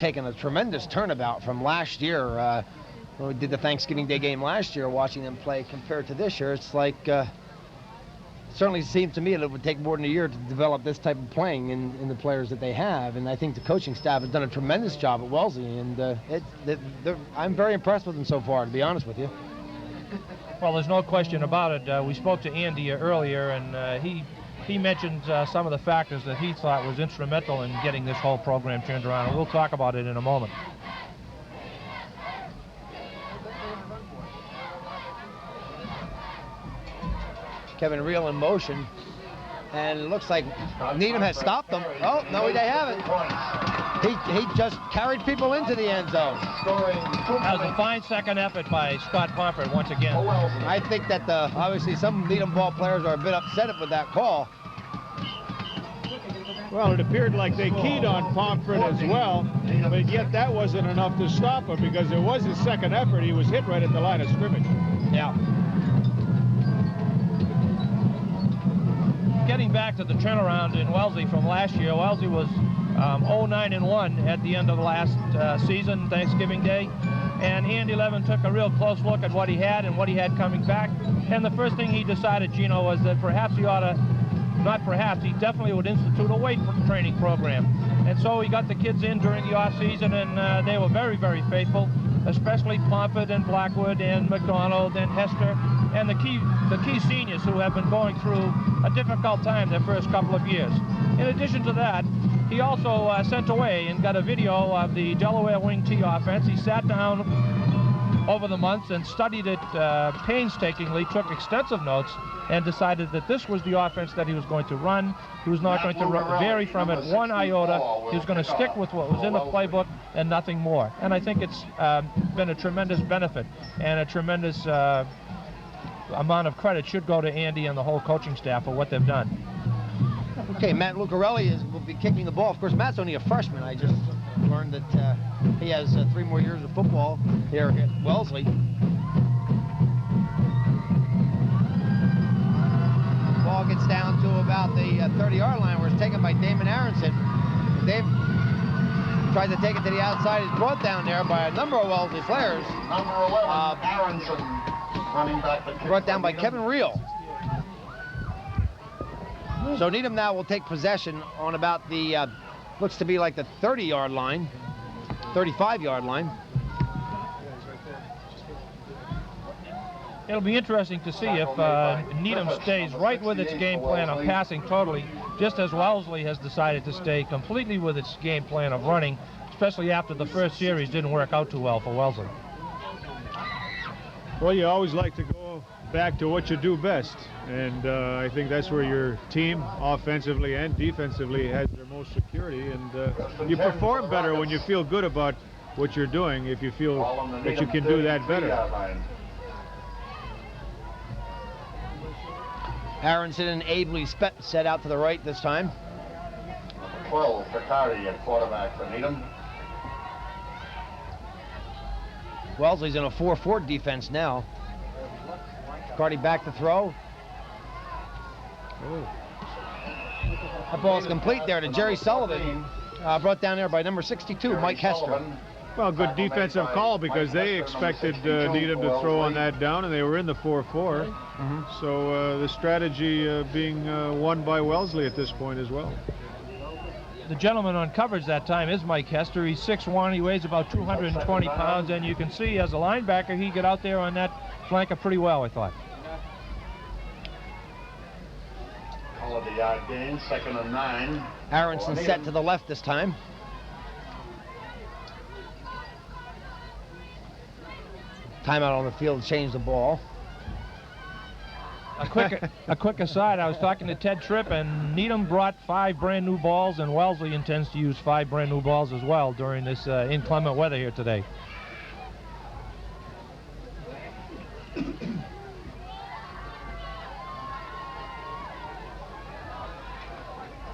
taken a tremendous turnabout from last year. When we did the Thanksgiving Day game last year, watching them play compared to this year, it's like, it certainly seems to me that it would take more than a year to develop this type of playing in the players that they have. And I think the coaching staff has done a tremendous job at Wellesley, and I'm very impressed with them so far, to be honest with you. Well, there's no question about it. We spoke to Andy earlier, and he mentioned some of the factors that he thought was instrumental in getting this whole program turned around, and we'll talk about it in a moment. Kevin Reel in motion, and it looks like Needham has stopped them. Oh, no, they haven't. He just carried people into the end zone. That was a fine second effort by Scott Pomfret once again. I think that obviously some Needham ball players are a bit upset with that call. Well, it appeared like they keyed on Pomfret as well, but yet that wasn't enough to stop him because it was his second effort. He was hit right at the line of scrimmage. Yeah. Getting back to the turnaround in Wellesley from last year, Wellesley was 0-9-1 at the end of the last season, Thanksgiving Day. And Andy Levin took a real close look at what he had and what he had coming back. And the first thing he decided, Gino, was that perhaps he ought to, not perhaps, he definitely would institute a weight training program. And so he got the kids in during the off season, and they were very, very faithful, especially Pomfret and Blackwood and McDonald and Hester and the key seniors who have been going through a difficult time their first couple of years. In addition to that, he also sent away and got a video of the Delaware wing T offense. He sat down over the months and studied it painstakingly, took extensive notes, and decided that this was the offense that he was going to run. He was not going to vary from it one iota. He was going to stick with what was in the playbook and nothing more. And I think it's been a tremendous benefit, and a tremendous amount of credit should go to Andy and the whole coaching staff for what they've done. Okay, Matt Lucarelli will be kicking the ball. Of course, Matt's only a freshman. I just learned that he has 3 more years of football here at Wellesley. Ball gets down to about the 30-yard line, where it's taken by Damon Aronson. Dave tried to take it to the outside. He's brought down there by a number of Wellesley players. Number 11, Aronson, running back. Brought down by Kevin Reel. So Needham now will take possession on about the, looks to be like the 30-yard line, 35-yard line. It'll be interesting to see if Needham stays right with its game plan of passing totally, just as Wellesley has decided to stay completely with its game plan of running, especially after the first series didn't work out too well for Wellesley. Well, you always like to go back to what you do best, and I think that's where your team, offensively and defensively, has their most security, and you perform better when you feel good about what you're doing, if you feel that you can do that better. Aronson ably set out to the right this time. 12, Sakari at quarterback for Needham. Wellesley's in a 4-4 defense now. Carty back to throw. Ooh. That ball is complete there to Jerry Sullivan. Brought down there by number 62, Mike Hester. Well, good defensive call, because they expected Needham to throw on that down, and they were in the 4-4. So the strategy being won by Wellesley at this point as well. The gentleman on coverage that time is Mike Hester. He's 6'1", he weighs about 220 pounds, and you can see as a linebacker he got out there on that flanker pretty well, I thought. Call it a yard gain, 2nd and 9. Aronson set to the left this time. Timeout on the field to change the ball. A quick aside, I was talking to Ted Tripp, and Needham brought 5 brand new balls, and Wellesley intends to use 5 brand new balls as well during this inclement weather here today.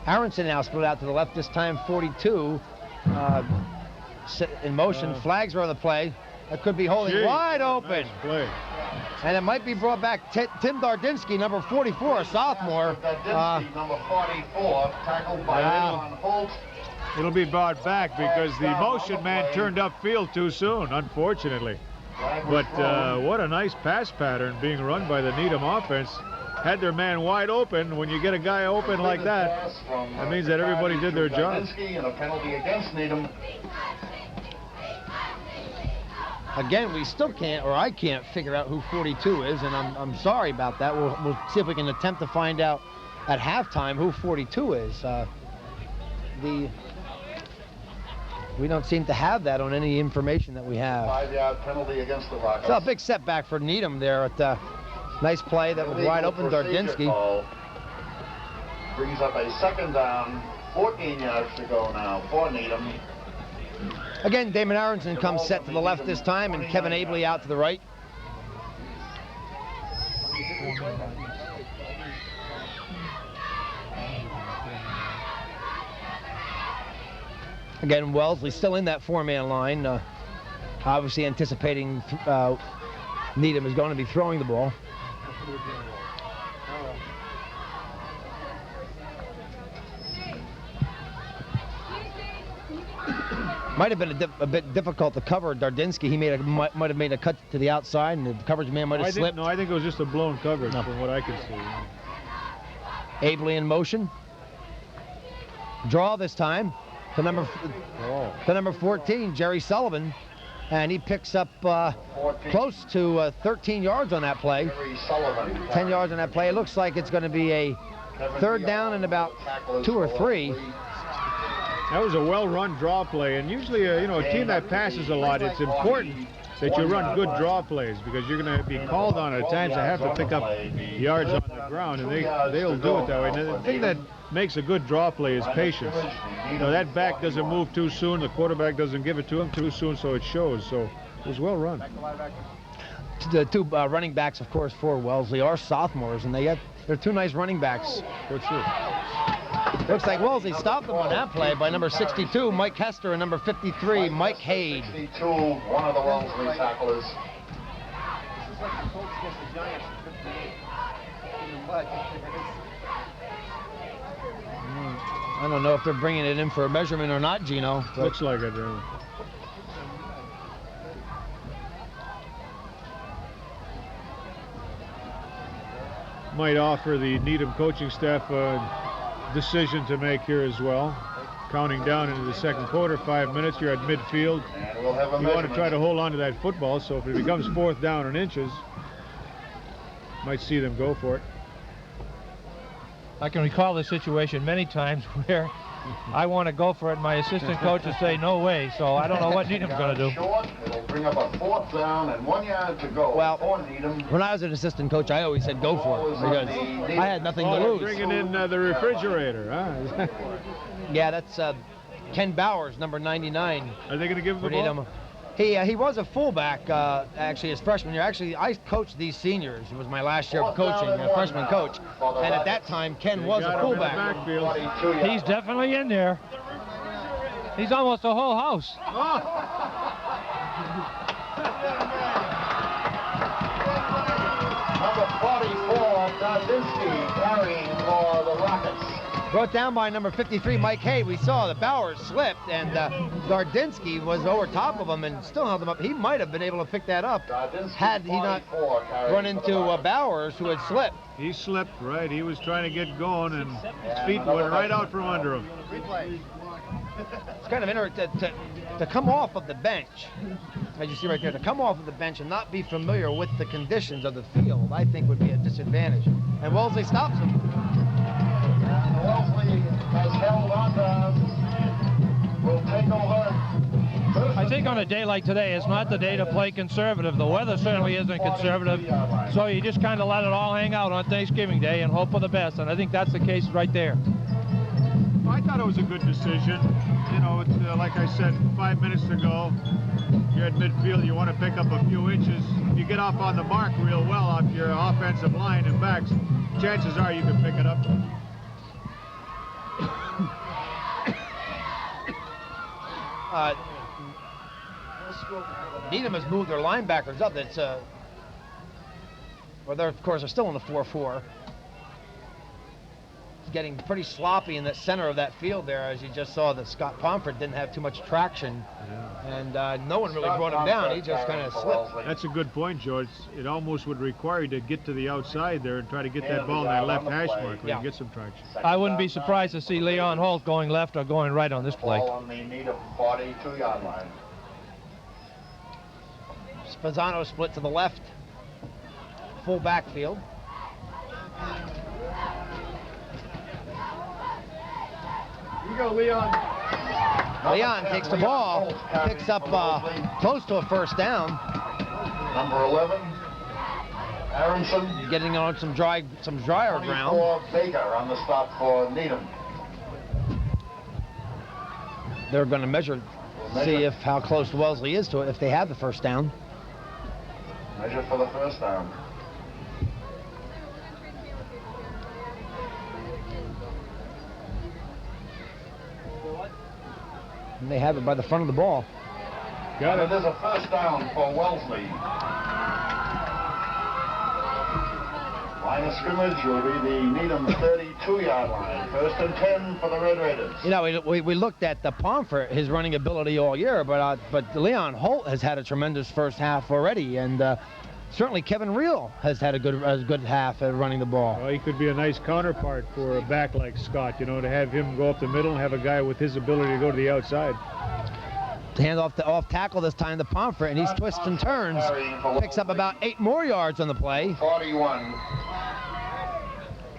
Aronson now split out to the left this time, 42. In motion, flags are on the play. That could be holding wide open. Nice play. And it might be brought back. Tim Dardinsky, number 44, a sophomore. Dardinsky, number 44, tackled by Leon Holt. It'll be brought back because the motion man turned upfield too soon, unfortunately. But what a nice pass pattern being run by the Needham offense. Had their man wide open. When you get a guy open like that, that means that everybody did their job. And a penalty against Needham. Again, we still can't, or I can't figure out who 42 is, and I'm sorry about that. We'll see if we can attempt to find out at halftime who 42 is. We don't seem to have that on any information that we have. 5-yard penalty against the Rockets. So a big setback for Needham there at nice play that was wide open. Dardinsky brings up a 2nd down, 14 yards to go now for Needham. Again, Damon Aronson comes set to the left this time, and Kevin Abley out to the right. Again, Wellesley still in that 4-man line, obviously anticipating Needham is going to be throwing the ball. Might have been a bit difficult to cover Dardinsky. He might have made a cut to the outside, and the coverage man might have slipped. No, I think it was just a blown coverage from what I could see. Abley in motion. Draw this time to number 14, Jerry Sullivan, and he picks up close to 13 yards on that play. 10 yards on that play. It looks like it's going to be a 3rd down and about 2 or 3. That was a well-run draw play, and usually, a team that passes a lot, it's important that you run good draw plays because you're going to be called on at times to have to pick up yards on the ground, and they'll do it that way. And the thing that makes a good draw play is patience. That back doesn't move too soon, the quarterback doesn't give it to him too soon, so it shows. So it was well run. The two running backs, of course, for Wellesley are sophomores, and they're 2 nice running backs. What's this? Looks like Wellesley stopped them on that play by number 62, Mike Hester, and number 53, Mike Haid. 62, one of the Wellesley tacklers. I don't know if they're bringing it in for a measurement or not, Gino. Looks like it, yeah. Might offer the Needham coaching staff a decision to make here as well. Counting down into the 2nd quarter, 5 minutes, you're at midfield. You want to try to hold on to that football, so if it becomes 4th down and inches, might see them go for it. I can recall this situation many times where I want to go for it, and my assistant coach will say, no way, so I don't know what Needham's going to do. It'll bring up a 4th down and 1 yard to go for Needham. When I was an assistant coach, I always said go for it because I had nothing to lose. Bringing in the refrigerator, huh? Yeah, that's Ken Bowers, number 99. Are they going to give him the ball? He was a fullback, actually, his freshman year. Actually, I coached these seniors. It was my last year of coaching, freshman coach. And at that time, Ken was a fullback. He's definitely in there. He's almost a whole house. Number 44, Dardinsky, carrying for the Rockets. Brought down by number 53, Mike Hay. We saw the Bowers slipped, and Dardinsky was over top of him and still held him up. He might have been able to pick that up had he not run into Bowers, who had slipped. He slipped, right. He was trying to get going, and his feet went right out from under him. It's kind of interesting to come off of the bench, as you see right there, to come off of the bench and not be familiar with the conditions of the field, I think would be a disadvantage. And Wellesley stops him. Wellesley has held on to, will take over. I think on a day like today, it's not the day to play conservative. The weather certainly isn't conservative, so you just kind of let it all hang out on Thanksgiving Day and hope for the best, and I think that's the case right there. I thought it was a good decision. It's like I said, 5 minutes to go. You're at midfield, you want to pick up a few inches. If you get off on the mark real well off your offensive line and backs, chances are you can pick it up. Needham has moved their linebackers up. That's well, they're of course are still in the 4-4. getting pretty sloppy in the center of that field there, as you just saw that Scott Pomfret didn't have too much traction, and no one really brought him down. He just kind of slipped. That's a good point, George. It almost would require you to get to the outside there and try to get that ball in that left hash mark where you get some traction. I wouldn't be surprised to see Leon Holt going left or going right on this play. Ball on the Needham 42-yard line. Spezzano split to the left, full backfield. You go, Leon. Leon takes the ball, picks up close to a first down. Number 11, Aronson. Getting on some drier ground. 24, Baker on the stop for Needham. They're going to measure, see if how close Wellesley is to it if they have the first down. Measure for the first down. And they have it by the front of the ball. Got it. It is a first down for Wellesley. Line of scrimmage will be the Needham 32-yard line. First and 10 for the Red Raiders. You know, we looked at the Pomfret, his running ability all year, but Leon Holt has had a tremendous first half already, and certainly Kevin Reel has had a good half at running the ball. Well, he could be a nice counterpart for a back like Scott, you know, to have him go up the middle and have a guy with his ability to go to the outside. Hand off the off tackle this time to Pomfret, and he's twists and turns, picks up about 8 more yards on the play. 41.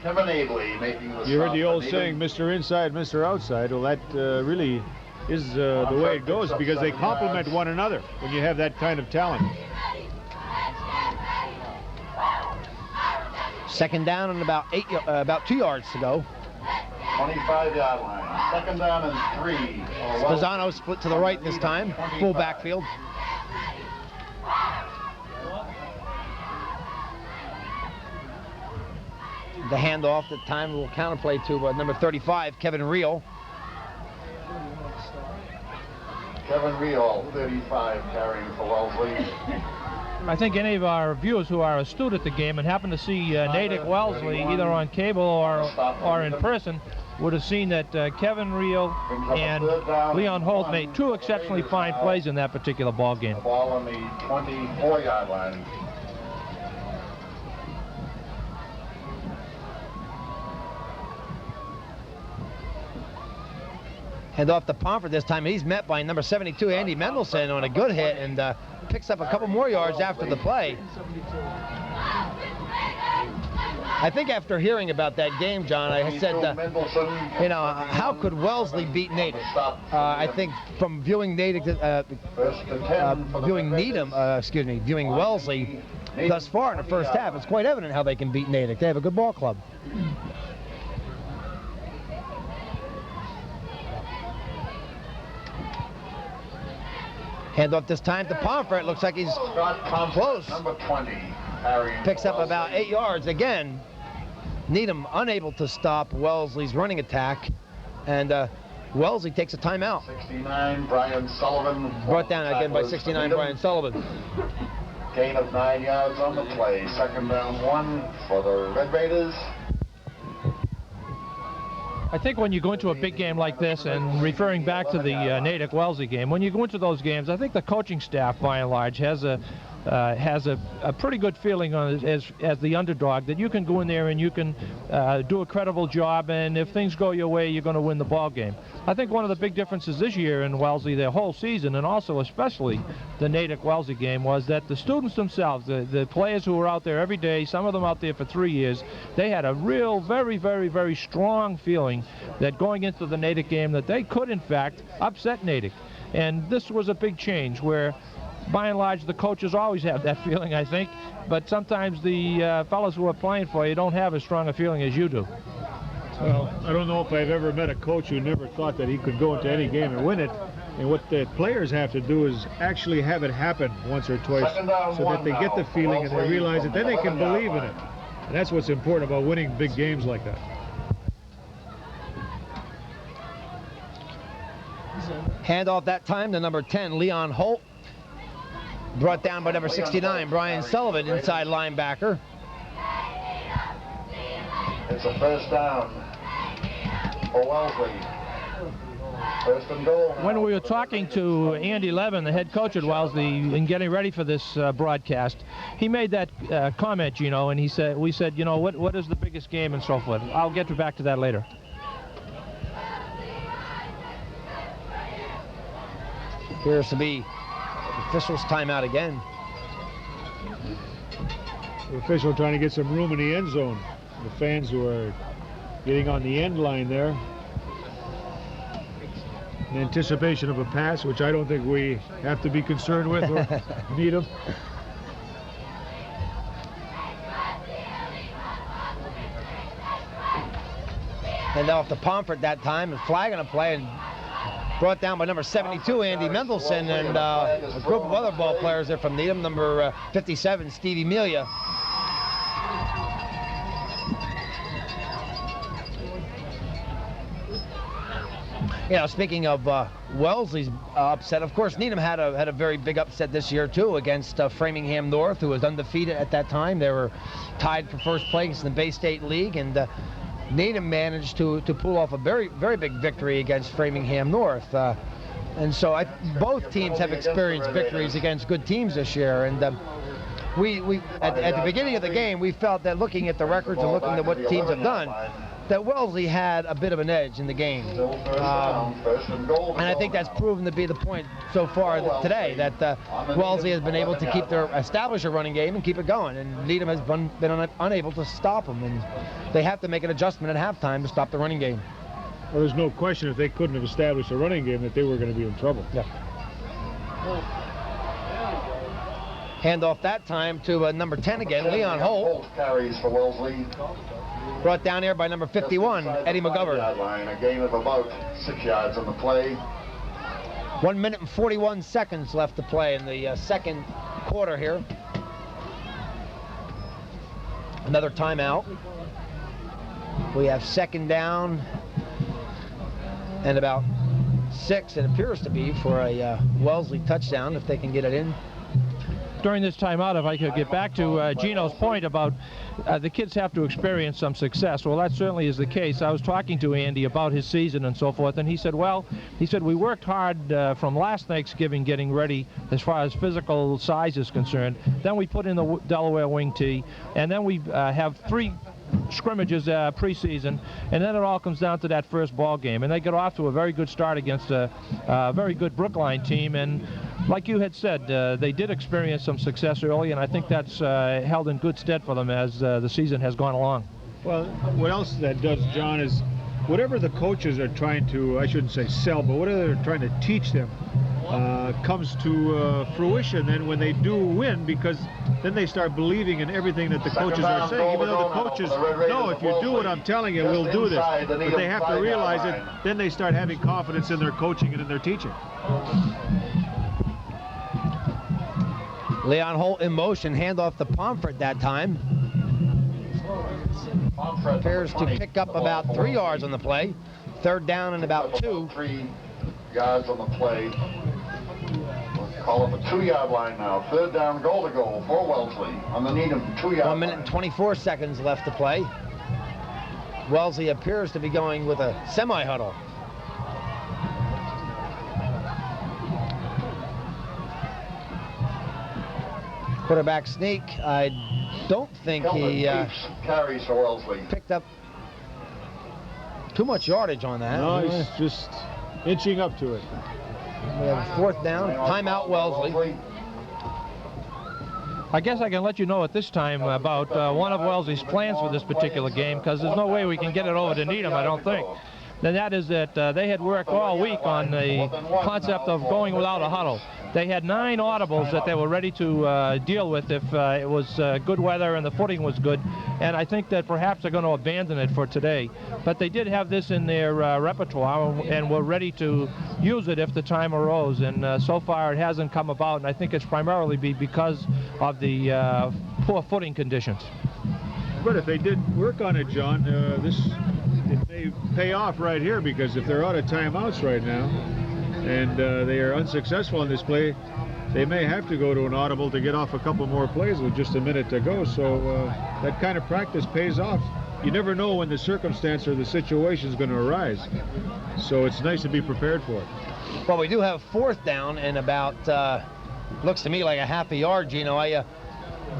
Kevin Abley making the You heard stop the for old Needham. saying, Mr. Inside, Mr. Outside. Well, that really is the way it goes because they complement one another when you have that kind of talent. Second down and about 2 yards to go. 25-yard line. Second down and 3. Spezzano split to the right this time, full backfield. The handoff that time will counterplay to number 35, Kevin Reel. Kevin Reel, 35, carrying for Wellesley. I think any of our viewers who are astute at the game and happen to see Natick Wellesley either on cable or in person would have seen that Kevin Reel and Leon Holt made 2 exceptionally fine plays in that particular ball game. Ball on the 24-yard line. Hand off to Pomfret this time. He's met by number 72, Andy Mendelson, on a good hit, and picks up a couple more yards after the play. I think after hearing about that game, John, I said, you know, how could Wellesley beat Natick? I think from viewing Natick, viewing Wellesley thus far in the first half, it's quite evident how they can beat Natick. They have a good ball club. Hand off this time to Pomfret. Looks like he's close. Number 20. Picks up about 8 yards. Again, Needham unable to stop Wellesley's running attack. And Wellesley takes a timeout. 69, Brian Sullivan. Brought down again by 69, Brian Sullivan. Gain of 9 yards on the play. Second down 1 for the Red Raiders. I think when you go into a big game like this, and referring back to the Natick Wellesley game, when you go into those games, I think the coaching staff, by and large, has a pretty good feeling on it as the underdog, that you can go in there and you can do a credible job, and if things go your way, you're going to win the ball game. I think one of the big differences this year in Wellesley, their whole season, and also especially the Natick Wellesley game, was that the students themselves, the players who were out there every day, some of them out there for 3 years, they had a real, very, very, very strong feeling that going into the Natick game that they could, in fact, upset Natick. And this was a big change where, by and large, the coaches always have that feeling, I think, but sometimes the fellows who are playing for you don't have as strong a feeling as you do. Well, I don't know if I've ever met a coach who never thought that he could go into any game and win it. And what the players have to do is actually have it happen once or twice so that they get the feeling and they realize it, then they can believe in it. And that's what's important about winning big games like that. Hand off that time to number 10, Leon Holt. Brought down by number 69, Brian Sullivan, inside linebacker. It's a first down. for Wellesley. First and goal. When we were talking to Andy Levin, the head coach at Wellesley, in getting ready for this broadcast, he made that comment, you know, and we said, you know, what is the biggest game and so forth. I'll get back to that later. Appears to be officials' timeout again. The official trying to get some room in the end zone. The fans who are getting on the end line there. In anticipation of a pass, which I don't think we have to be concerned with or Needham. And off to Pomfret that time, and flagging a play, and brought down by number 72, Andy Mendelson, and a group of other ball players there from Needham, number 57, Stevie Melia. You know, speaking of Wellesley's upset, of course, Needham had a very big upset this year too against Framingham North, who was undefeated at that time. They were tied for first place in the Bay State League, and Needham managed to pull off a very big victory against Framingham North. And so both teams have experienced victories against good teams this year. And we at the beginning of the game, we felt that looking at the records and looking at what teams have done, that Wellesley had a bit of an edge in the game. And I think that's proven to be the point so far today, that Wellesley has been able to establish a running game and keep it going, and Needham has been unable to stop them, and they have to make an adjustment at halftime to stop the running game. Well, there's no question if they couldn't have established a running game that they were going to be in trouble. Yeah. Handoff that time to number 10 again, Leon Holt. Carries for Wellesley. Brought down here by number 51, Eddie McGovern. A gain of about 6 yards on the play. 1 minute and 41 seconds left to play in the second quarter here. Another timeout. We have second down and about 6, it appears to be, for a Wellesley touchdown if they can get it in. During this timeout, if I could get back to Gino's point about the kids have to experience some success. Well, that certainly is the case. I was talking to Andy about his season and so forth, and he said, well, we worked hard from last Thanksgiving getting ready as far as physical size is concerned. Then we put in the Delaware wing tee, and then we have 3 scrimmages preseason, and then it all comes down to that first ball game, and they get off to a very good start against a very good Brookline team, and like you had said, they did experience some success early, and I think that's held in good stead for them as the season has gone along. Well, what else that does, John, is whatever the coaches are trying to, I shouldn't say sell, but whatever they're trying to teach them comes to fruition then when they do win, because then they start believing in everything that the coaches are saying, even though the coaches know if you do what I'm telling you, we'll do this. But they have to realize it, then they start having confidence in their coaching and in their teaching. Leon Holt in motion, handoff to Pomfret that time. Appears to pick up about 3 yards on the play. Third down and about 2. 3 yards on the play. We'll call it the 2-yard line now. Third down, goal to go for Wellesley on the Needham 2-yard line. 1 minute and 24 seconds left to play. Wellesley appears to be going with a semi-huddle. Quarterback sneak. I don't think he carries for Wellesley. Picked up too much yardage on that. No, he's just inching up to it. We have a 4th down. Timeout Wellesley. I guess I can let you know at this time about one of Wellesley's plans for this particular game, because there's no way we can get it over to Needham, I don't think. And that is that they had worked all week on the concept of going without a huddle. They had 9 audibles that they were ready to deal with if it was good weather and the footing was good. And I think that perhaps they're going to abandon it for today. But they did have this in their repertoire and were ready to use it if the time arose. And so far it hasn't come about, and I think it's primarily because of the poor footing conditions. But if they did work on it, John, it may pay off right here, because if they're out of timeouts right now and they are unsuccessful on this play, they may have to go to an audible to get off a couple more plays with just a minute to go. So that kind of practice pays off you never know when the circumstance or the situation is going to arise. So it's nice to be prepared for it. Well, we do have 4th down and about, looks to me like a half a yard, Gino.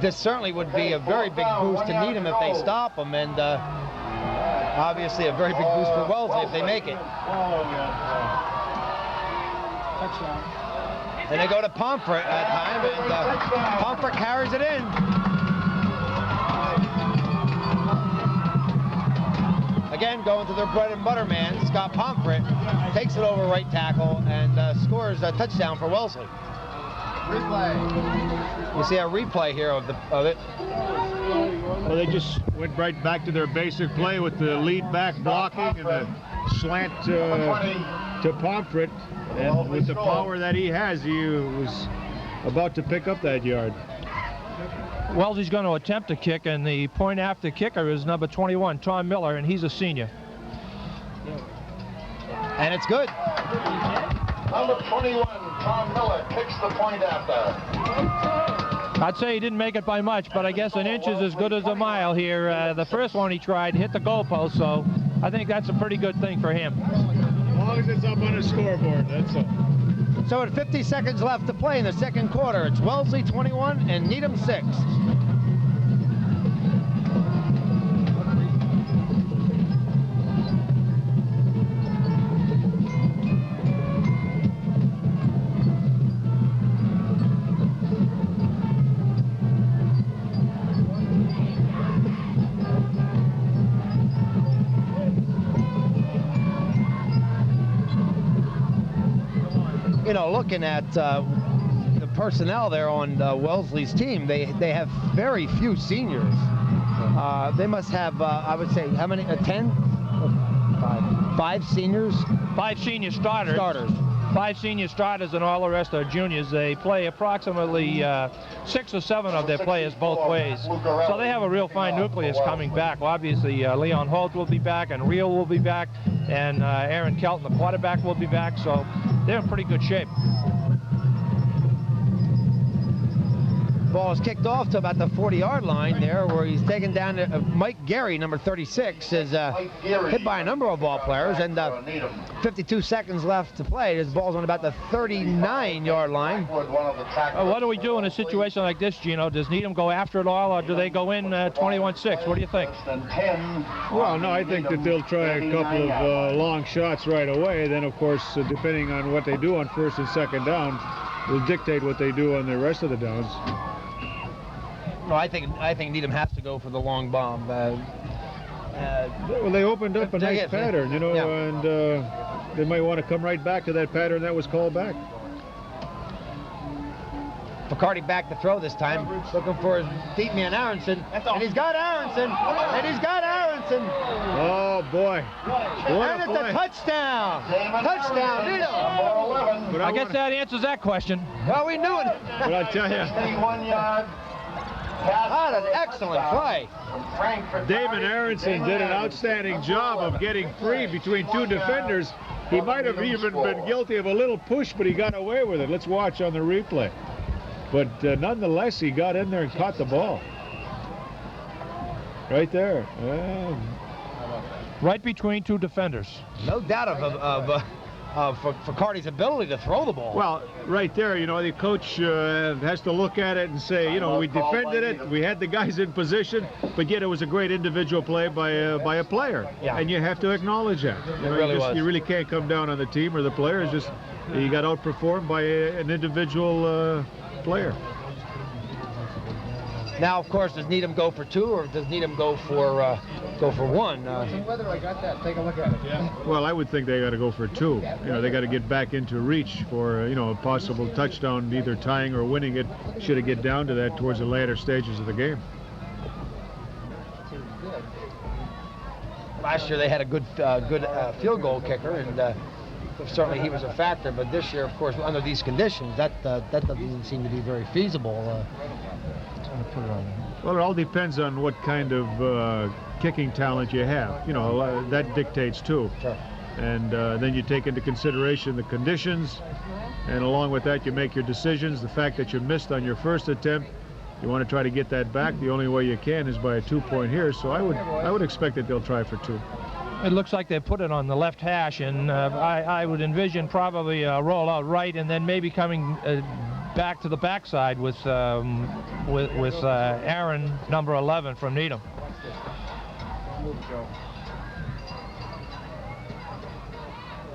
This certainly would be a very big boost to Needham if they stop them, and obviously a very big boost for Wellesley if they make it. Touchdown. And they go to Pomfret at time, and Pomfret carries it in. Again, going to their bread and butter man, Scott Pomfret, takes it over right tackle and scores a touchdown for Wellesley. Replay. You see a replay here of it. Well, they just went right back to their basic play with the lead back blocking and the slant to Pomfret. And with the power that he has, he was about to pick up that yard. Wellesley's going to attempt a kick, and the point after kicker is number 21, Tom Miller, and he's a senior. And it's good. Number 21, Tom Miller, kicks the point after. I'd say he didn't make it by much, but I guess an inch is as good as a mile here. The first one he tried hit the goalpost, so I think that's a pretty good thing for him. As long as it's up on a scoreboard, that's all. So at 50 seconds left to play in the second quarter, it's Wellesley 21 and Needham 6. You know, looking at the personnel there on Wellesley's team, they have very few seniors. They must have, I would say, how many? 10? 5 seniors? 5 senior starters. 5 senior starters, and all the rest are juniors. They play approximately 6 or 7 of their players both ways. So they have a real fine nucleus coming back. Well, obviously, Leon Holt will be back, and Reel will be back, and Aaron Kelton, the quarterback, will be back. So they're in pretty good shape. Ball is kicked off to about the 40-yard line there, where he's taken down. Mike Gary, number 36, is hit by a number of ball players, and 52 seconds left to play. This ball's on about the 39-yard line. What do we do in a situation like this, Gino? Does Needham go after it all, or do they go in 21-6? What do you think? Well, no, I think that they'll try a couple of long shots right away. Then, of course, depending on what they do on first and second down, will dictate what they do on the rest of the downs. No, I think Needham has to go for the long bomb. Well, they opened up a nice pattern, you know, and they might want to come right back to that pattern that was called back. Picardi back to throw this time, looking for his deep man Aronson, and he's got Aronson, Oh boy! And it's a touchdown! Touchdown, Needham! I guess that answers that question. Well, we knew it. But I tell you, 31 yard. What an excellent play. Damon Aronson did an outstanding job of getting free between 2 defenders. He might have even been guilty of a little push, but he got away with it. Let's watch on the replay. But nonetheless, he got in there and caught the ball. Right there. Right between 2 defenders. No doubt of Picardi's ability to throw the ball. Well, right there, you know, the coach has to look at it and say, you know, we defended it, we had the guys in position, but yet it was a great individual play by a player. Yeah. And you have to acknowledge that. It really was. You really can't come down on the team or the players. Just he got outperformed by an individual player. Now, of course, does Needham go for 2, or does Needham go for 1? Whether I got that, take a look at it. Yeah. Well, I would think they got to go for 2. You know, they got to get back into reach for you know, a possible touchdown, either tying or winning it. Should it get down to that towards the later stages of the game. Last year they had a good field goal kicker, and certainly he was a factor. But this year, of course, under these conditions, that doesn't seem to be very feasible. Well, it all depends on what kind of kicking talent you have. You know, that dictates too. Sure. And then you take into consideration the conditions, and along with that you make your decisions. The fact that you missed on your first attempt, You want to try to get that back. The only way you can is by a 2-point here. So I would expect that they'll try for 2. It looks like they put it on the left hash, and I would envision probably a roll out right, and then maybe coming back to the backside with Aaron, number 11 from Needham.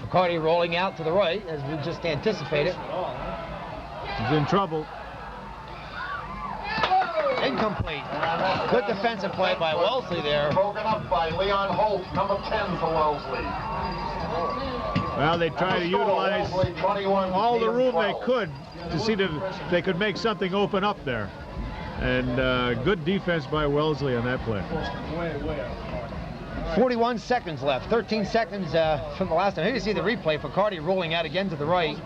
McCarty rolling out to the right, as we just anticipated. He's in trouble. Incomplete. Good defensive play by Wellesley there. Broken up by Leon Holt, number 10 for Wellesley. Well, they try to utilize all the room they could to see if they could make something open up there. And good defense by Wellesley on that play. 41 seconds left. 13 seconds from the last time. Here you see the replay for Carty rolling out again to the right.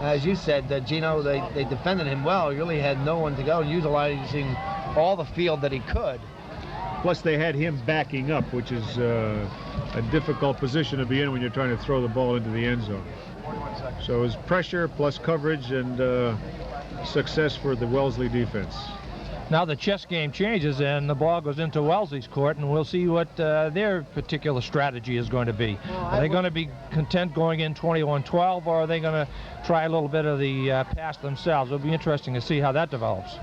As you said, Gino, they defended him well. He really had no one to go, utilizing all the field that he could. Plus, they had him backing up, which is a difficult position to be in when you're trying to throw the ball into the end zone. So it was pressure plus coverage and success for the Wellesley defense. Now the chess game changes and the ball goes into Wellesley's court, and we'll see what their particular strategy is going to be. Are they going to be content going in 21-12, or are they going to try a little bit of the pass themselves? It'll be interesting to see how that develops.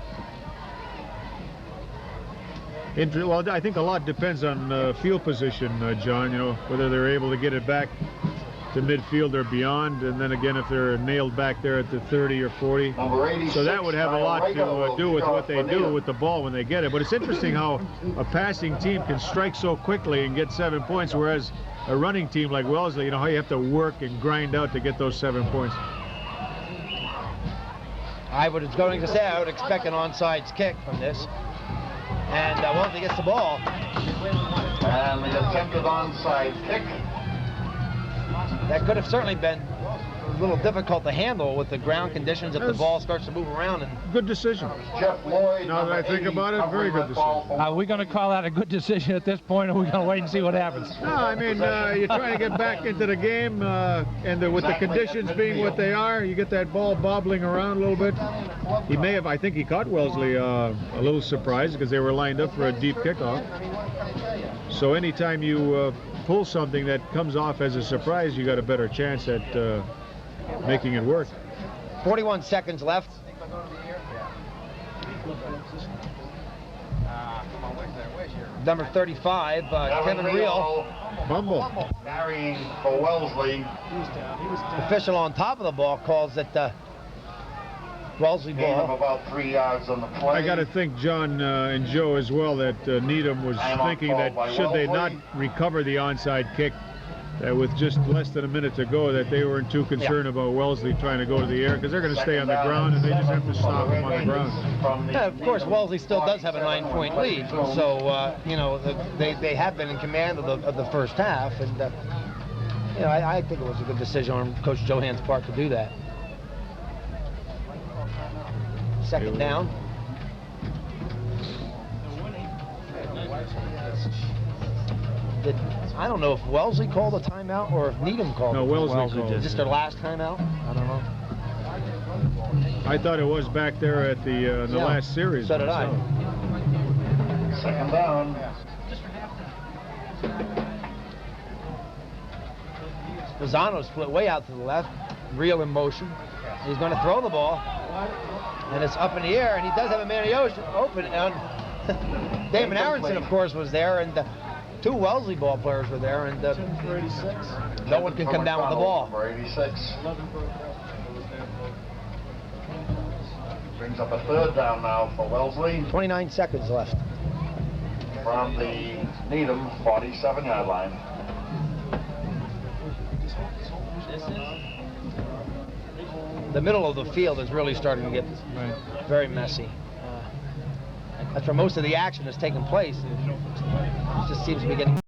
Well, I think a lot depends on field position, John, you know, whether they're able to get it back to midfield or beyond, and then again if they're nailed back there at the 30 or 40. So that would have a lot to do with what they do with the ball when they get it. But it's interesting how a passing team can strike so quickly and get 7 points, whereas a running team like Wellesley, you know, how you have to work and grind out to get those 7 points. I was going to say I would expect an onside kick from this. And Wellesley gets the ball. And the attempted onside kick. That could have certainly been a little difficult to handle with the ground conditions if the ball starts to move around. And good decision. Jeff Lloyd, now that I think about it, very good decision. Are we going to call that a good decision at this point, or are we going to wait and see what happens? No, I mean, you're trying to get back into the game, and with the conditions being what they are, you get that ball bobbling around a little bit. He may have, I think he caught Wellesley a little surprised because they were lined up for a deep kickoff. So anytime you pull something that comes off as a surprise, you got a better chance at making it work. 41 seconds left. Number 35, Kevin Reel. Bumble. Carrying for Wellesley. The official on top of the ball calls it Wellesley Gain of ball. about 3 yards on the play. I got to think, John and Joe as well, that Needham was thinking that should they not recover the onside kick, that with just less than a minute to go, that they weren't too concerned about Wellesley trying to go to the air, because they're going to stay on the ground and they just have to stop them on the ground. Yeah, of course, Wellesley still does have a 9-point lead, so you know, they have been in command of the first half, and you know, I think it was a good decision on Coach Johan's part to do that. Second down. I don't know if Wellesley called a timeout or if Needham called. No, Wellesley called. Is this their last timeout? I don't know. I thought it was back there at the last series. So did I. Second down. Lozano split way out to the left. Reel in motion. He's going to throw the ball. And it's up in the air, and he does have a man open. And Damon Aronson, of course, was there, and two Wellesley ball players were there, and no one can come down with the ball. Number 86. Brings up a third down now for Wellesley. 29 seconds left. From the Needham 47-yard line. The middle of the field is really starting to get very messy. That's where most of the action has taken place. It just seems to be getting